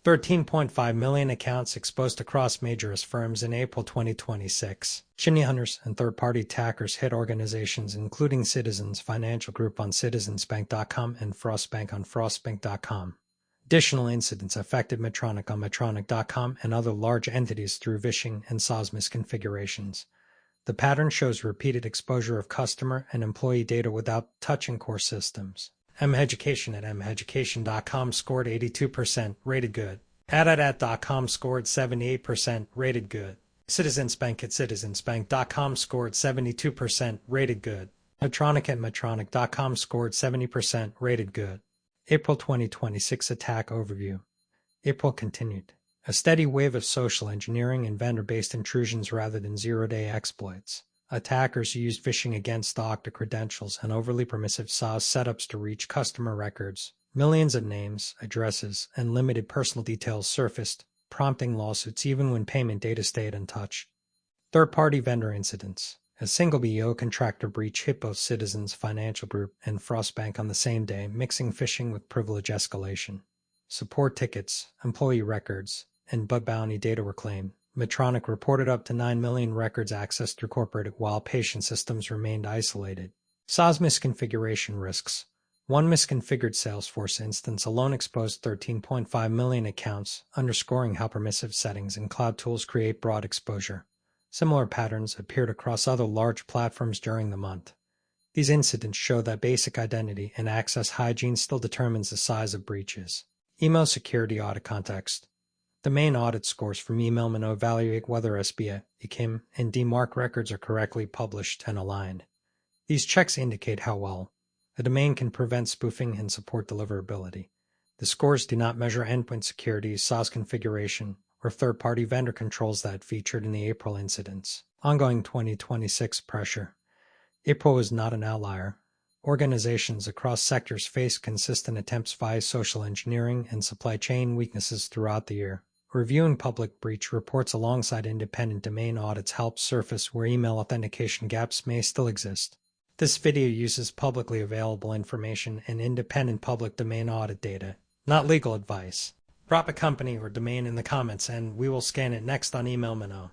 13.5 million accounts exposed across major firms in April 2026. ShinyHunters and third-party attackers hit organizations including Citizens Financial Group on citizensbank.com and Frostbank on frostbank.com. Additional incidents affected Medtronic on medtronic.com and other large entities through vishing and SaaS misconfigurations. The pattern shows repeated exposure of customer and employee data without touching core systems. MHeducation at mheducation.com scored 82%, rated good. Audit.com scored 78%, rated good. Citizens Bank at citizensbank.com scored 72%, rated good. Medtronic at medtronic.com scored 70%, rated good. April 2026 attack overview. April continued. A steady wave of social engineering and vendor-based intrusions rather than zero-day exploits. Attackers used phishing against the Okta credentials and overly permissive SaaS setups to reach customer records. Millions of names, addresses, and limited personal details surfaced, prompting lawsuits even when payment data stayed untouched. Third-party vendor incidents. A single BO contractor breach hit both Citizens Financial Group and Frostbank on the same day, mixing phishing with privilege escalation. Support tickets, employee records, and bug bounty data were claimed. Medtronic reported up to 9 million records accessed through corporate while patient systems remained isolated. SaaS misconfiguration risks. One misconfigured Salesforce instance alone exposed 13.5 million accounts, underscoring how permissive settings and cloud tools create broad exposure. Similar patterns appeared across other large platforms during the month. These incidents show that basic identity and access hygiene still determines the size of breaches. Email security audit context. The main audit scores from email evaluate whether SBA, ICIM, and DMARC records are correctly published and aligned. These checks indicate how well a domain can prevent spoofing and support deliverability. The scores do not measure endpoint security, SaaS configuration, or third-party vendor controls that featured in the April incidents. Ongoing 2026 pressure. April was not an outlier. Organizations across sectors faced consistent attempts via social engineering and supply chain weaknesses throughout the year. Reviewing public breach reports alongside independent domain audits helps surface where email authentication gaps may still exist. This video uses publicly available information and independent public domain audit data, not legal advice. Drop a company or domain in the comments and we will scan it next on Email Minnow.